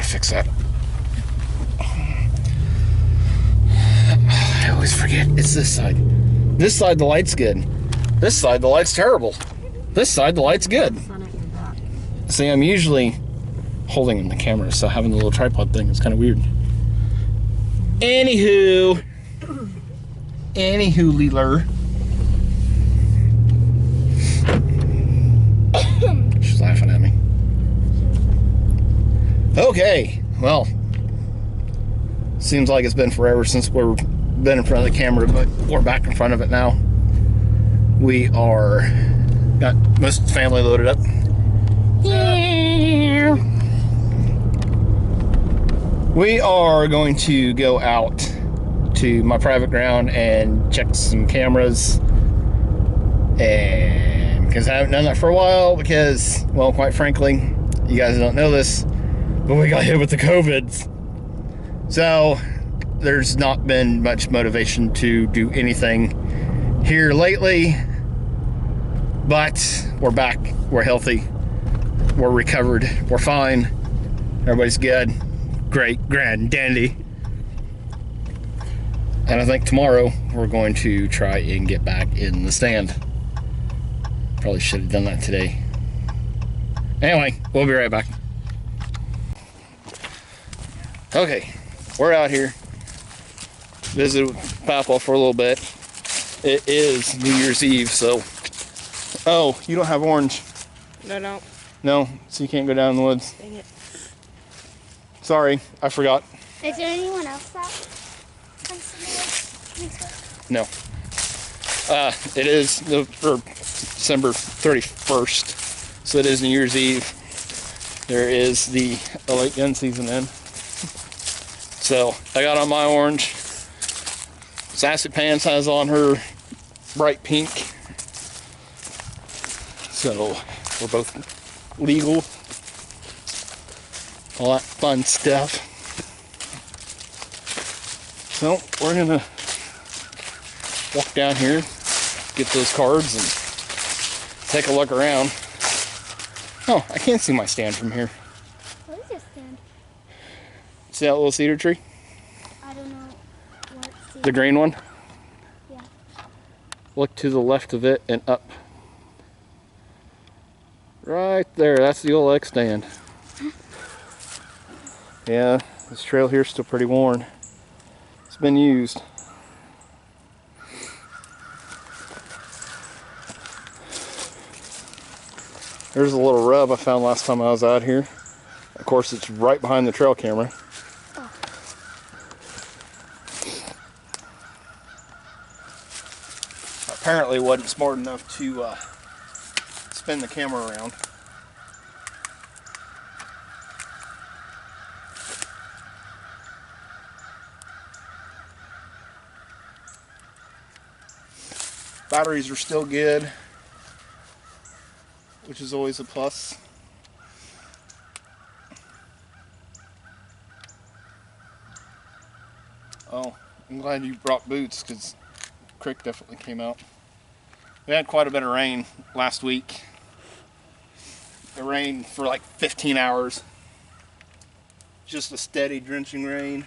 fix that. I always forget. It's this side. This side, the light's good. This side, the light's terrible. This side, the light's good. See, I'm usually holding the camera, so having the little tripod thing is kind of weird. Anywho, Leeler. She's laughing at me. Okay, well, seems like it's been forever since we've been in front of the camera, but we're back in front of it now. We got most of the family loaded up. We are going to go out to my private ground and check some cameras, and because I haven't done that for a while, because, well, quite frankly, you guys don't know this, but we got hit with the COVIDs, so there's not been much motivation to do anything here lately. But we're back, we're healthy, we're recovered, we're fine, everybody's good, great, grand, dandy. And I think tomorrow we're going to try and get back in the stand. Probably should have done that today. Anyway, we'll be right back. Okay, we're out here. Visited Papa for a little bit. It is New Year's Eve, so... Oh, you don't have orange? No, no. No, so you can't go down in the woods? Dang it. Sorry, I forgot. Is there anyone else that comes to the woods? No. It is December 31st, so it is New Year's Eve. There is the late gun season in. So, I got on my orange. Sassy Pants has on her bright pink. So, we're both legal. All that fun stuff. So, we're gonna walk down here, get those cards, and take a look around. Oh, I can't see my stand from here. What is your stand? See that little cedar tree? I don't know what cedar. The green one? Yeah. Look to the left of it and up. Right there, that's the old X stand. Yeah, this trail here's still pretty worn. It's been used. There's a little rub I found last time I was out here. Of course, it's right behind the trail camera. Oh. Apparently wasn't smart enough to spin the camera around. Batteries are still good, which is always a plus. Oh, I'm glad you brought boots, because the creek definitely came out. We had quite a bit of rain last week. It rained for like 15 hours. Just a steady drenching rain.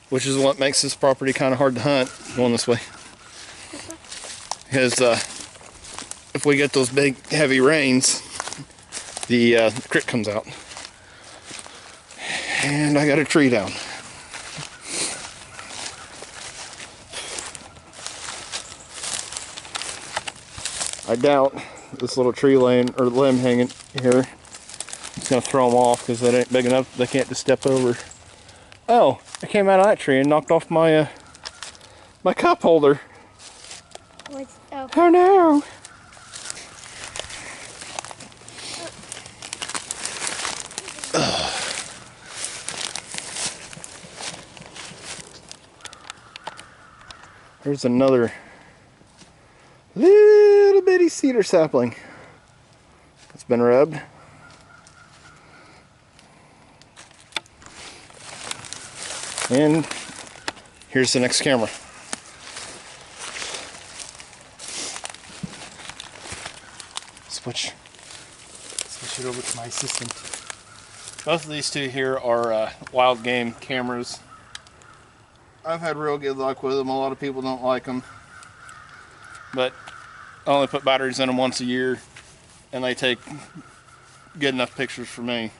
Which is what makes this property kind of hard to hunt going this way. Because if we get those big heavy rains, the creek comes out. And I got a tree down. I doubt this little tree line or limb hanging here is going to throw them off, because it ain't big enough. They can't just step over. Oh, I came out of that tree and knocked off my my cup holder. What's, oh. Oh no! There's another little bitty cedar sapling that's been rubbed. And here's the next camera. switch it over to my system. Both of these two here are wild game cameras. I've had real good luck with them. A lot of people don't like them, but I only put batteries in them once a year, and they take good enough pictures for me.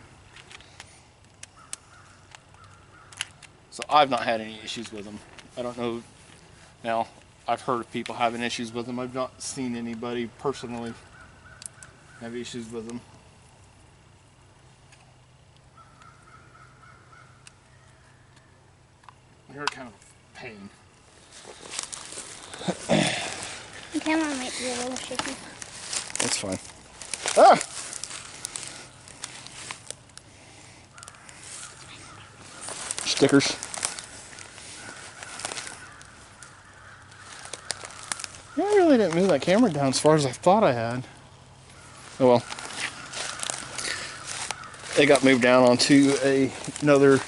So I've not had any issues with them. I don't know. Now, I've heard of people having issues with them. I've not seen anybody personally have issues with them. They're kind of a pain. The camera might be a little shaky. That's fine. Ah! Stickers. Yeah, I really didn't move that camera down as far as I thought I had. Oh well. It got moved down onto another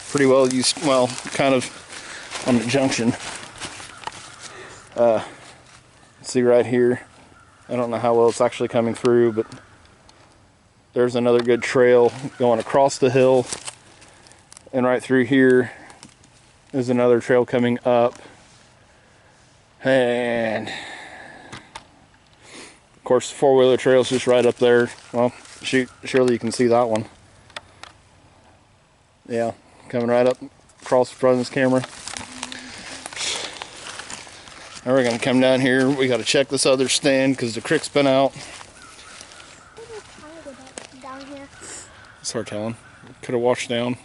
pretty well used, well, kind of on the junction. See right here. I don't know how well it's actually coming through, but there's another good trail going across the hill. And right through here is another trail coming up. And of course, the four-wheeler trail's just right up there. Well, shoot, surely you can see that one. Yeah, coming right up across the front of this camera. Now we're gonna come down here. We gotta check this other stand because the creek's been out. Down here. It's hard telling. Could have washed down.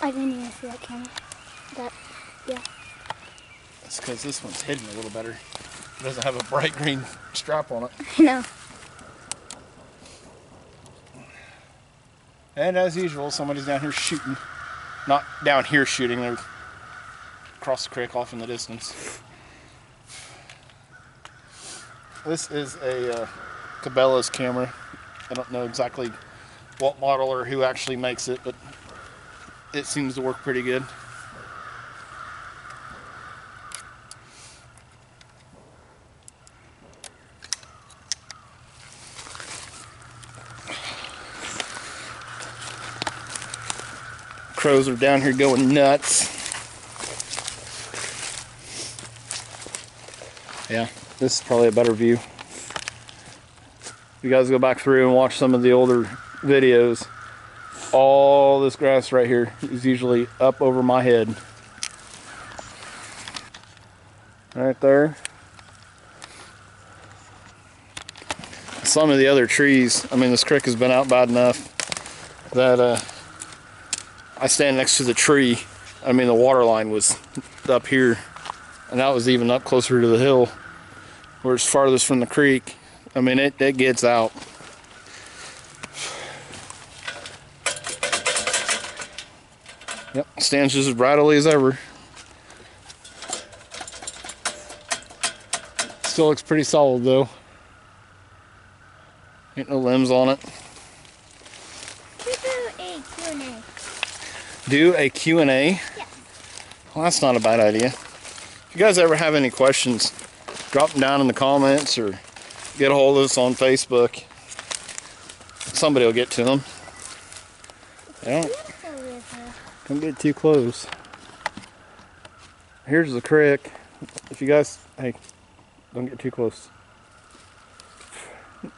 I didn't even see that camera. Yeah. That's because this one's hidden a little better. It doesn't have a bright green strap on it. I know. And as usual, somebody's down here shooting. Not down here shooting, they're across the creek off in the distance. This is a Cabela's camera. I don't know exactly what model or who actually makes it, but it seems to work pretty good. Crows are down here going nuts. Yeah, this is probably a better view. If you guys go back through and watch some of the older videos, all this grass right here is usually up over my head. Right there. Some of the other trees, I mean, this creek has been out bad enough that I stand next to the tree. I mean, the water line was up here, and that was even up closer to the hill where it's farthest from the creek. I mean, it gets out. Yep, stands just as bridally as ever. Still looks pretty solid though. Ain't no limbs on it. Do a Q&A? Yeah. Well, that's not a bad idea. If you guys ever have any questions, drop them down in the comments or get a hold of us on Facebook. Somebody will get to them. Don't get too close. Here's the creek. If you guys, hey, don't get too close.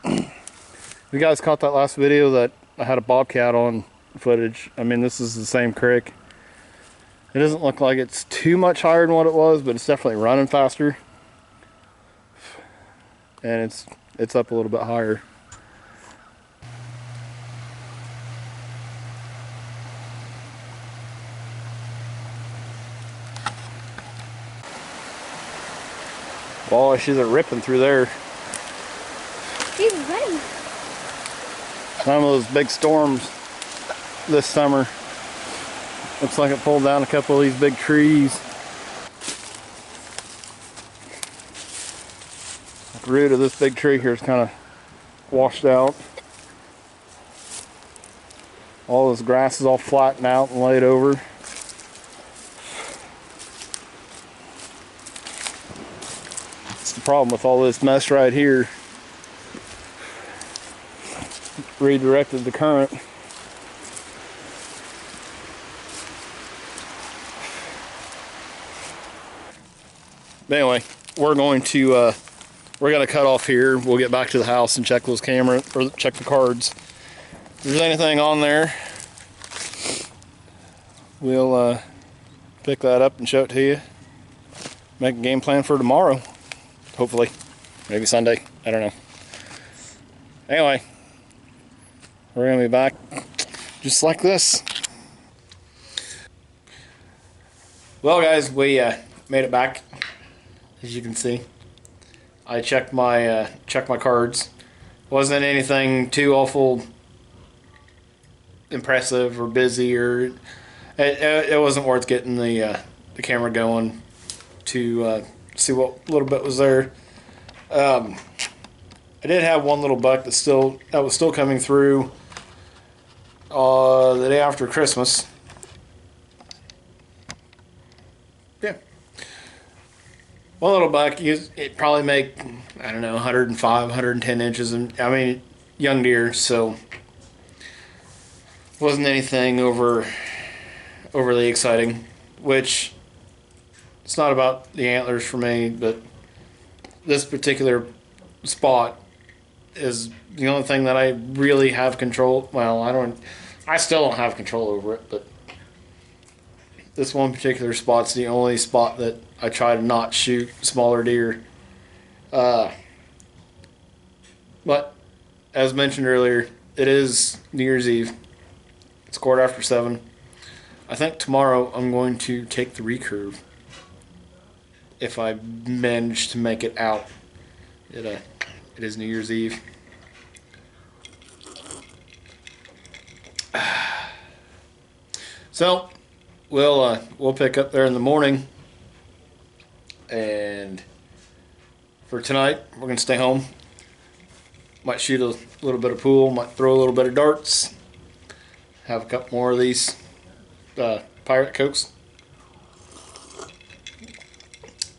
You guys caught that last video that I had a bobcat on footage. I mean, this is the same creek. It doesn't look like it's too much higher than what it was, but it's definitely running faster. And it's up a little bit higher. Boy, she's a ripping through there. She's running. Some of those big storms this summer. Looks like it pulled down a couple of these big trees. The root of this big tree here is kind of washed out. All this grass is all flattened out and laid over. That's the problem with all this mess right here. Redirected the current. But anyway, we're going to cut off here. We'll get back to the house and check those cameras, or check the cards. If there's anything on there, we'll pick that up and show it to you. Make a game plan for tomorrow, hopefully. Maybe Sunday, I don't know. Anyway, we're gonna be back just like this. Well guys, we made it back. As you can see, I checked my cards. Wasn't anything too awful impressive or busy, or it wasn't worth getting the camera going to see what little bit was there. I did have one little buck that was still coming through the day after Christmas. Yeah. One little buck, it probably make, I don't know, 105, 110 inches, and I mean, young deer, so wasn't anything overly exciting, which it's not about the antlers for me, but this particular spot is the only thing that I really have control. Well, I still don't have control over it, but this one particular spot's the only spot that I try to not shoot smaller deer. But as mentioned earlier, it is New Year's Eve. It's 7:15. I think tomorrow I'm going to take the recurve if I manage to make it out. It is New Year's Eve. So we'll pick up there in the morning, and for tonight we're gonna stay home. Might shoot a little bit of pool, might throw a little bit of darts, have a couple more of these Pirate Cokes,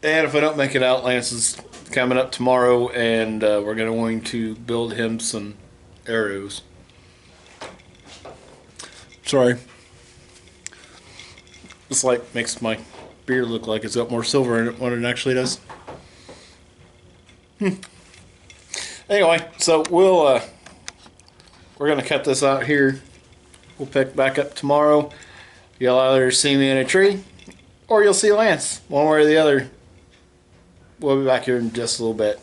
and if I don't make it out, Lance is coming up tomorrow, and we're going to build him some arrows. Sorry. This light makes my beard look like it's got more silver in it than it actually does. Anyway, so we're gonna cut this out here. We'll pick back up tomorrow. You'll either see me in a tree, or you'll see Lance. One way or the other. We'll be back here in just a little bit.